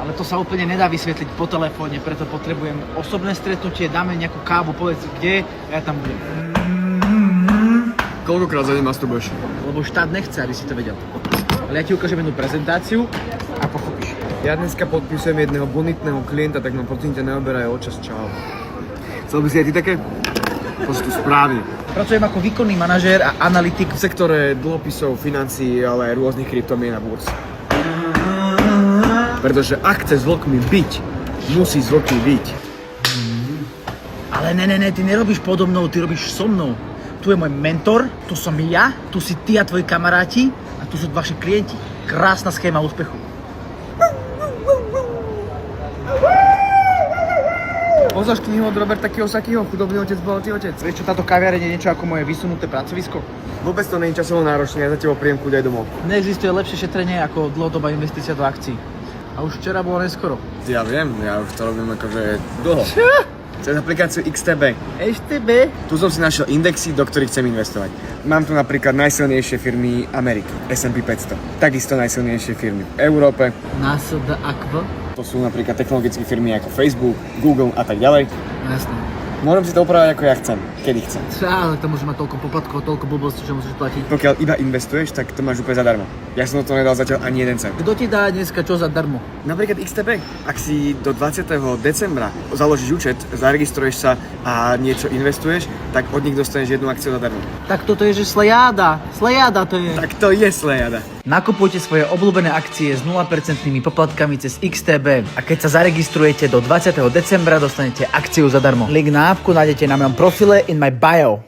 Ale to sa úplne nedá vysvetliť po telefóne, preto potrebujem osobné stretnutie, dáme nejakú kávu, povedz kde a ja tam budem. Koľkokrát za deň masturbuješ? Lebo štát nechce, aby si to vedel. Ale ja ti ukážem jednu prezentáciu a pochopíš. Ja dneska podpisujem jedného bonitného klienta, tak ma prosím ťa neoberaj o čas, čau. Chcel by si aj ty také? Poď tu správne. Pracujem ako výkonný manažér a analytik V sektore dlhopisov, financií, ale aj rôznych kryptomien a burs. Pretože ak chce s vlkmi byť, musí s vlkmi byť. Ale ne, ty nerobíš podo mnou, ty robíš so mnou. Tu je môj mentor, tu som ja, tu si ty a tvoji kamaráti a tu sú vaši klienti. Krásna schéma úspechu. Poznáš knihu od Roberta Kiyosakiho, Chudobný otec, bohatý otec? Vieš čo, táto kaviareň je niečo ako moje vysunuté pracovisko? Vôbec to nie je časovo náročné, ja za tebou príjem kúď aj domov. Neexistuje lepšie šetrenie ako dlhodobá investícia do akcií. A už včera bolo neskoro. Ja viem, ja už to robím akože dlho. Cez aplikáciu XTB. STB? Tu som si našiel indexy, do ktorých chcem investovať. Mám tu napríklad najsilnejšie firmy Ameriky, S&P 500. Takisto najsilnejšie firmy v Európe. Následda Aqua? To sú napríklad technologické firmy ako Facebook, Google a tak ďalej. Jasné. Môžem si to upravať ako ja chcem, kedy chcem. Ale to môže mať toľko poplatkov, toľko blbostí, že musíš platiť. Pokiaľ iba investuješ, tak to máš úplne zadarmo. Ja som do toho nedal zatiaľ ani jeden cent. Kto ti dá dneska čo zadarmo? Napríklad XTB. Ak si do 20. decembra založíš účet, zaregistruješ sa a niečo investuješ, tak od nich dostaneš jednu akciu zadarmo. Tak toto je, že slejáda. Slejáda to je. Tak to je slejada. Nakupujte svoje obľúbené akcie s 0% poplatkami cez XTB a keď sa zaregistrujete do 20. decembra, dostanete akciu zadarmo. Link na appku nájdete na mojom profile in my bio.